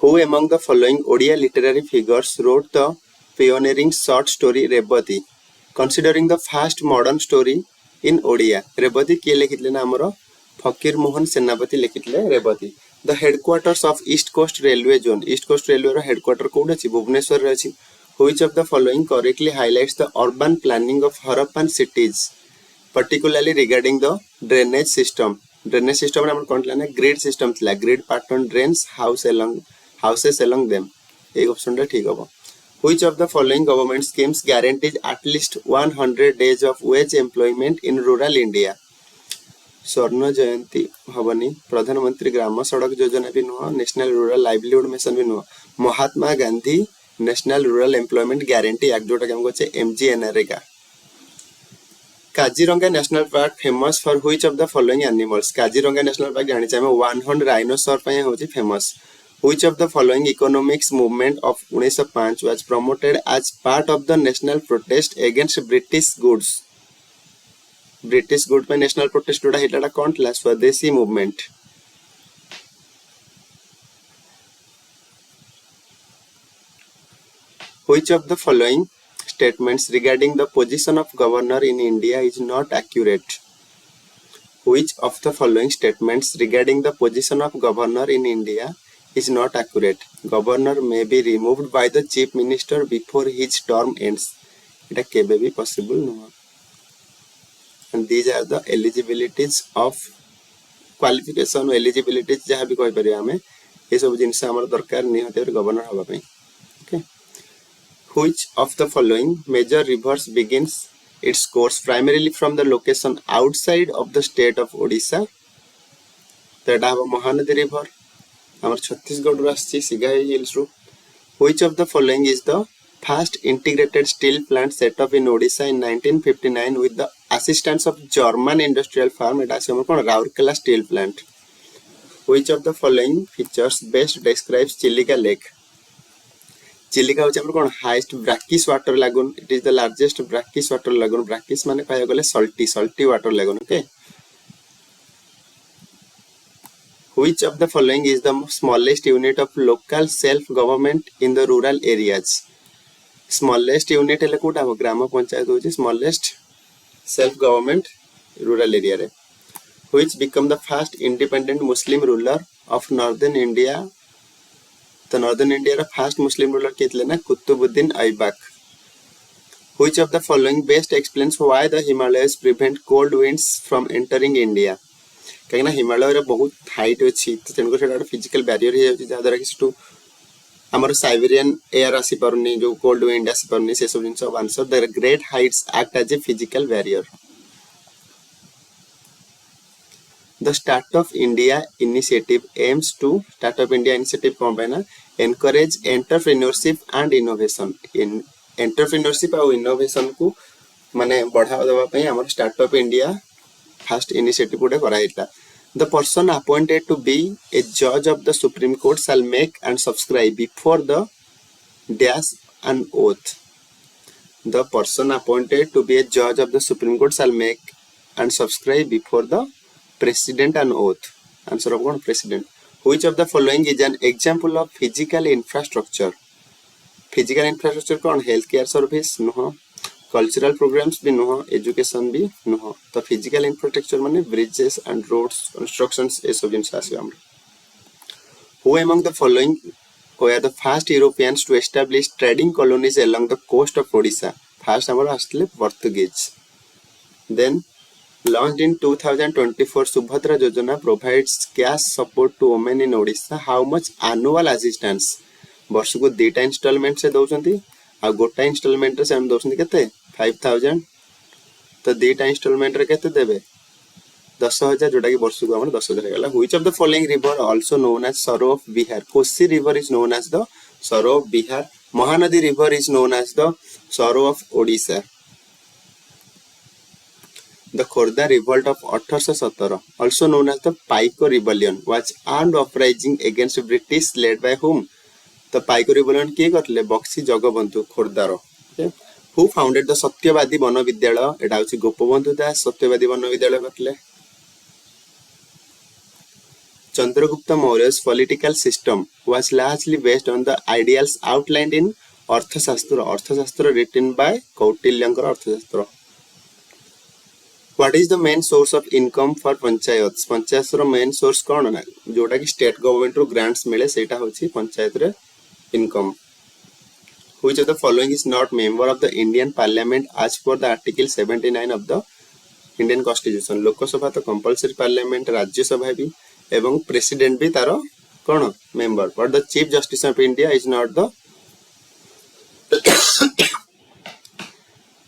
Who among the following Odia literary figures wrote the pioneering short story Rebati? Considering the first modern story in Odia, Rebati किए लिखितले ना हमरो फकीर मोहन सेनापति लिखितले Rebati. The headquarters of East Coast Railway Zone. East Coast Railway row headquarter code अछि भुवनेश्वर रे अछि. Which of the following correctly highlights the urban planning of Harappan cities, particularly regarding the drainage system? Drainage system रे हमर कोन ना grid system थिला. Grid pattern drains houses along them. एक option रे ठीक होबो. Which of the following government schemes guarantees at least 100 days of wage employment in rural India? स्वर्ण जयंती हबनी, प्रधानमंत्री ग्राम सड़क योजना भी नुह, नेशनल रूरल लाइवलीहुड मिशन भी नुह, Mahatma Gandhi national rural employment guarantee act जोटा के हमको छे MGNREGA. Kaziranga national park famous for which of the following animals? Kaziranga national park जानि छे वन हॉर्न राइनोसर पय होची famous. Which of the following economics movement of 1905 was promoted as part of the national protest against British goods? British goods पे national protest जोड़ा हिटला कौन थला? स्वदेशी movement. Which of the following statements regarding the position of governor in India is not accurate? Which of the following statements regarding the position of governor in India is not accurate? Governor may be removed by the chief minister before his term ends. It can be possible no. And these are the eligibilities of qualification eligibilities जहाँ भी कोई परिया में ये सब जिनसे हमारे दरकार नहीं होते और गवर्नर हवा पे. Okay. Which of the following major rivers begins its course primarily from the location outside of the state of Odisha? that have Mahanadi river. Our Chhattisgarh Rasti Sigai Hills. Which of the following is the first integrated steel plant set up in Odisha in 1959 with the assistance of German industrial firm? It is Raurkela steel plant. Which of the following features best describes Chilika Lake? Chilika is highest brackish water lagoon. It is the largest brackish water lagoon. Brackish means salty water lagoon. Okay. Which of the following is the smallest unit of local self-government in the rural areas? Smallest unit is Grama Panchayat, which is smallest self-government rural area. Which became the first independent Muslim ruler of northern India? The northern India first Muslim ruler Qutbuddin Aibak. Which of the following best explains why the Himalayas prevent cold winds from entering India? कहीं ना हिमालय रे बहुत height अछि त तेनको सेटा physical barrier हे जाय जदरा कि to हमर साइबेरियन एयर आसी परनी जो कोल्ड विंड आसी परनी से सब जिंस answer the great heights act as a physical barrier. The startup India initiative aims to startup India initiative कोन बना एनकरेज एंटरप्रेन्योरशिप एंड इनोवेशन. इन एंटरप्रेन्योरशिप और इनोवेशन को माने बढ़ावा देबा पई हमर startup India first initiative would have. The person appointed to be a judge of the Supreme Court shall make and subscribe before the dash an oath. The person appointed to be a judge of the Supreme Court shall make and subscribe before the president an oath. Answer of one president. Which of the following is an example of physical infrastructure? Physical infrastructure कौन healthcare service no. Cultural programs भी नुह, education भी नुह. तो physical infrastructure माने bridges and roads, constructions ये सब जिनसे आसे हमरे. Who among the following were the first Europeans to establish trading colonies along the coast of Odisha? First हमारा Australia Portuguese. Then launched in 2024, Subhadra Yojana provides cash support to women in Odisha. How much annual assistance? वर्ष को 2 installment से दौचंती. आ गोटा instalment रे हम दोसनी केते 5000 तो 2 instalment रे केते देबे 10000 जोटा कि वर्ष को हमर 10000 गेला. Which of the following river also known as sorrow of Bihar? Kosi river is known as the sorrow of Bihar. Mahanadi river is known as the sorrow of Odisha. The Khorda revolt of 1817 also known as the Paiko rebellion was armed uprising against British led by whom? The Paiko rebellion किए करले बक्सी जगबंधु खोरदारो. Who founded the Satyabadi Bana Vidyalaya? एटा होची गोपबंधु दास सत्यवादी वन विद्यालय करले. Chandragupta Maurya's political system was largely based on the ideals outlined in Arthashastra. Arthashastra written by Kautilyankar Arthashastra. What is the main source of income for panchayats? Panchayats row main source कौन है? जोटा कि state government रो grants मिले सेटा होची पंचायत रे income. Which of the following is not member of the Indian Parliament as per the Article 79 of the Indian Constitution? Lok Sabha तो compulsory parliament, राज्य सभा भी एवं president भी तारो कौन member. But the Chief Justice of India is not the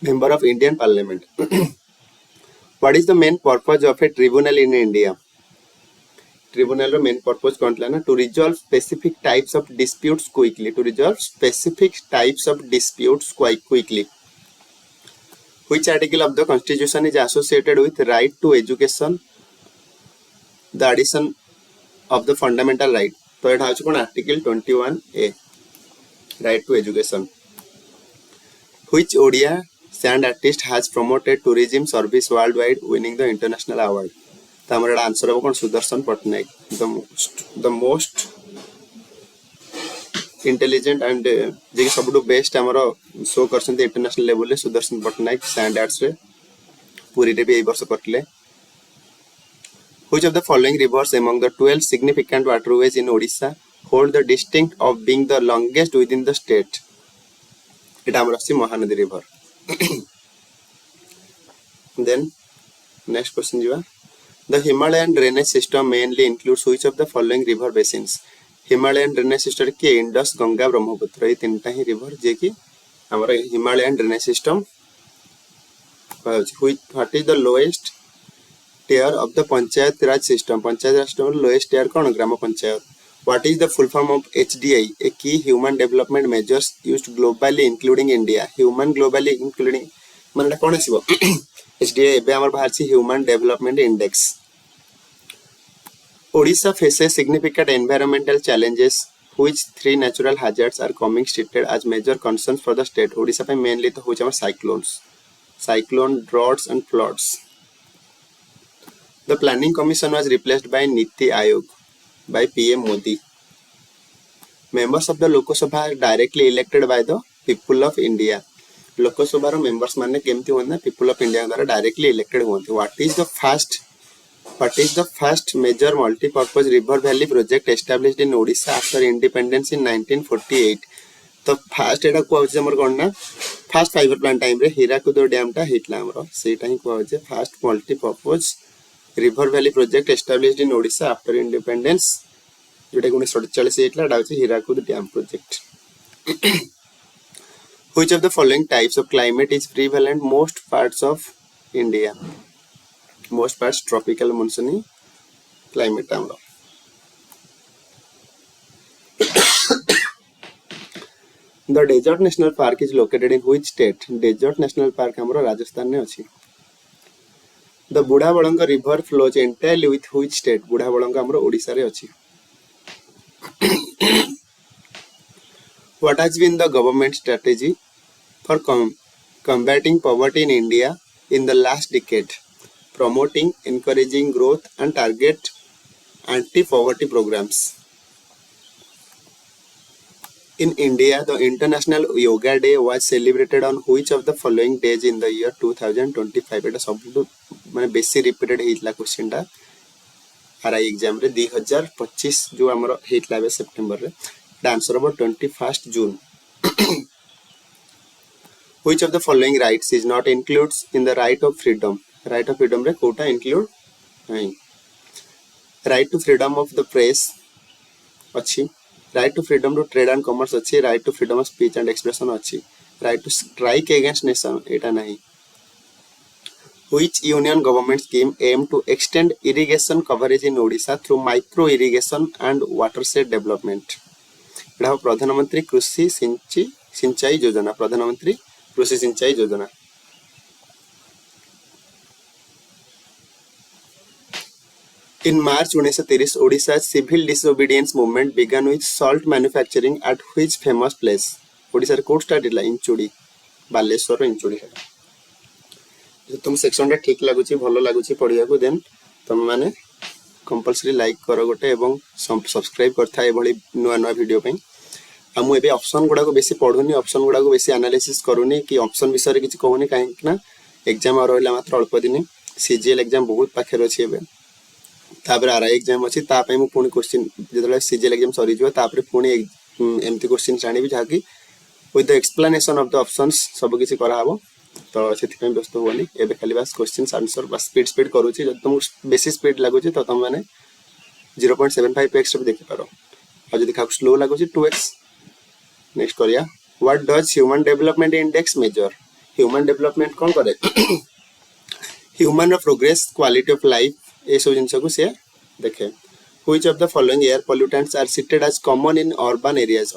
member of Indian Parliament. What is the main purpose of a tribunal in India? Tribunal row main purpose कौन था ना? To resolve specific types of disputes quickly. To resolve specific types of disputes quite quickly. Which article of the Constitution is associated with right to education? The addition of the fundamental right. तो ये था कौन Article 21A. Right to education. Which Odia sand artist has promoted tourism service worldwide, winning the international award? तो हमारा answer है कौन Sudarshan Pattnaik. The most intelligent and जे सबुठु बेस्ट हमारा शो करछन इंटरनेशनल लेवल रे सुदर्शन पटनायक सैंड आर्ट्स रे पूरी रे भी एई वर्ष करले. Which of the following rivers among the 12 significant waterways in Odisha hold the distinct of being the longest within the state? It हमारा C Mahanadi river. Then next question जीवा. The Himalayan drainage system mainly includes which of the following river basins? Himalayan drainage system की Indus, Ganga, Brahmaputra ये तीनटा ही river जे कि हमारा Himalayan drainage system. What is the lowest tier of the Panchayat Raj system? Panchayat Raj system lowest tier कौन ग्राम panchayat. What is the full form of HDI? A key human development measures used globally including India. Human globally including माने कौन है वो? HDI एबे हमर बाहर से Human Development Index. Odisha faces significant environmental challenges. Which three natural hazards are coming stated as major concerns for the state? Odisha पे mainly तो होच हमर cyclone, droughts and floods. The Planning Commission was replaced by Niti Aayog by PM Modi. Members of the Lok Sabha are directly elected by the people of India. Lok Sabha रो members माने केमती होना people of India द्वारा directly elected होते. What is the first major multipurpose river valley project established in Odisha after independence in 1948? तो first एटा को होचे हमर कोन ना फर्स्ट फाइबर प्लांट टाइम रे हीराकुद डैम टा हिटला हमर सेटा ही को होचे first multipurpose river valley project established in Odisha after independence जोटा 1947 हिटला डा होचे Hirakud dam project. Which of the following types of climate is prevalent most parts of India? Most parts tropical monsoony climate amro. The Desert National Park is located in which state? Desert National Park amro Rajasthan ने अछि. The Budhabalanga river flows entirely with which state? Budhabalanga amro Odisha रे अछि. What has been the government strategy for combating poverty in India in the last decade? Promoting, encouraging growth and target anti-poverty programs. In India, the International Yoga Day was celebrated on which of the following days in the year 2025? It is माने बेसी repeated हेतला question टा RI exam रे 2025 जो हमरो हेतला बे सितंबर रे. The answer about 21st June. Which of the following rights is not included in the right of freedom? Right of freedom रे Kota include नहीं. Right to freedom of the press अच्छी. Right to freedom to trade and commerce अच्छी. Right to freedom of speech and expression अच्छी. Right to strike against nation एटा नहीं. Which union government scheme aim to extend irrigation coverage in Odisha through micro irrigation and watershed development? एटा प्रधानमंत्री कृषि सिंचाई योजना. प्रधानमंत्री कृषि सिंचाई योजना. In March 1930, Odisha's civil disobedience movement began with salt manufacturing at which famous place? Odisha code start ହେଲା इंचुडी बालेश्वर इंचुडी. तुम सेक्शन रे ठीक लागुची भलो लागुची पढिया को देन तुम माने कंपलसरी लाइक कर गोटे एवं सब्सक्राइब करथा एभली नुआ नुआ वीडियो पई आ मु एबे ऑप्शन गुडा को बेसी पढुनी ऑप्शन गुडा को बेसी एनालिसिस करूनी कि ऑप्शन विषय रे किछि कहूनी काहे ना एग्जाम और रहला मात्र अल्प दिन सीजीएल एग्जाम बहुत पाखे अछि एबे तापर आरआई एग्जाम अछि ता पई मु पुनी क्वेश्चन जेतले सीजीएल एग्जाम सरी जो तापर पुनी एमती क्वेश्चन जानिबी जाकी with the explanation of the options सब किछि करा हबो तो सेति पई व्यस्त होनी एबे खाली बस क्वेश्चन आंसर बस स्पीड करूछि जब तुम बेसी स्पीड लागुछि तो तुम माने 0.75x रे देखि पारो आ जदि खाक स्लो लागुछि 2x नेक्स्ट करिया what does human development index measure human development कोन करे human progress quality of life ए सब जिंस को से देखे which of the following air pollutants are cited as common in urban areas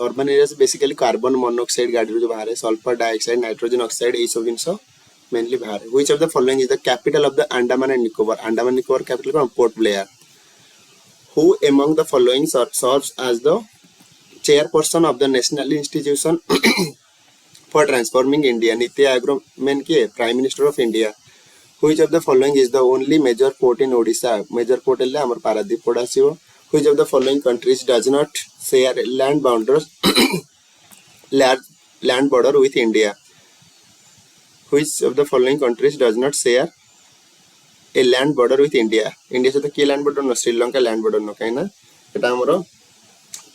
basically carbon monoxide गाड़ी जो बाहर है sulfur dioxide nitrogen oxide ए सब जिंस mainly बाहर है which of the following is the capital of the Andaman and Nicobar capital कौन Port Blair who among the following serves as the chairperson of the National Institution for Transforming India NITI Aayog में के Prime Minister of India which of the following is the only major port in Odisha major port है हमर Paradip port आसीबो which of the following countries does not share land boundaries land border with India which of the following countries does not share a land border with India India से तो की land border न Sri Lanka land border न काइना एटा हमरो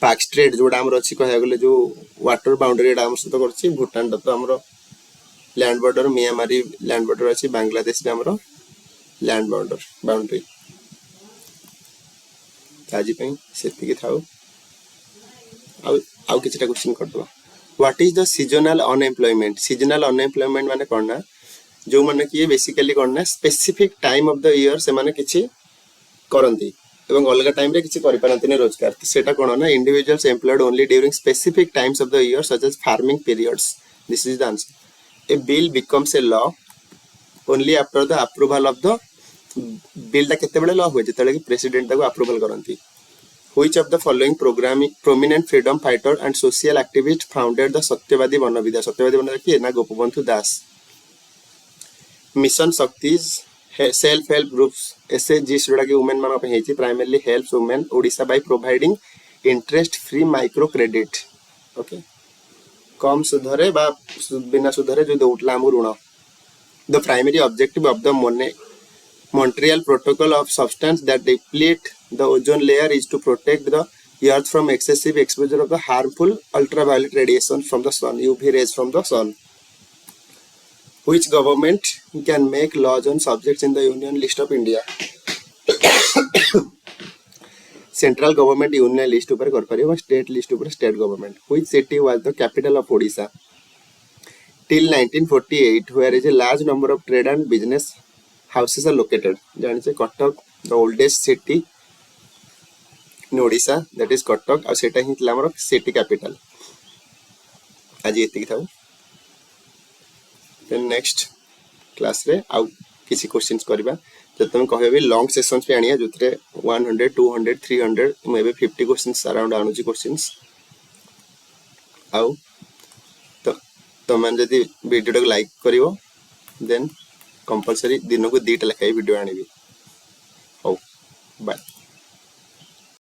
पाक straight जोडा हमरो अछि कहया गेले जो वाटर बाउंड्री एटा हमर सतो करछि भूटान तो हमरो लैंड बॉर्डर म्यांमारी लैंड बॉर्डर अछि बांग्लादेश रे हमरो लैंड बॉर्डर बाउंड्री ताजी पई सेति के थाउ आउ किछटा क्वेश्चन कर दो what is the seasonal unemployment माने कोन जो माने कि basically cone specific time of the year से माने किछि करंती एवं अलग टाइम रे किछि करि पारंती ने रोजगार सेटा कोन ना individuals employed only during specific times of the year such as farming periods this is the answer a bill becomes a law only after the approval of the bill ता केते बडे law होय जेतले कि प्रेसिडेंट ताको approval करंती which of the following prominent freedom fighter and social activist founded the सत्यवादी वनविद्या कि ना गोपबंधु दास मिशन शक्तिज सेल्फ हेल्प ग्रुप्स एसएचजी जोडा कि वुमेन मान पे हेची primarily helps women Odisha by providing interest free micro credit okay कम सुधरे बा बिना सुधरे जो दोटला हम ऋण the primary objective of the Montreal Protocol of substance that deplete the ozone layer is to protect the earth from excessive exposure of the harmful ultraviolet radiation from the sun UV rays from the sun which government can make laws on subjects in the union list of India Central government union list ऊपर कर परियो state list ऊपर state government which city was the capital of Odisha till 1948 where is a large number of trade and business houses are located जानि से Cuttack the oldest city in Odisha that is Cuttack आ सेटा ही हमर city capital आज एति थाउ then next class रे आउ किसी questions करबा जब तुम कहबे लॉन्ग सेशंस पे आनिया जोतरे 100 200 300 मे बे 50 क्वेश्चंस अराउंड आनुची क्वेश्चंस आउ तो मन जदी वीडियो को लाइक करिवो देन कंपलसरी दिन को 2टा लेखाई वीडियो आनिबी हो बाय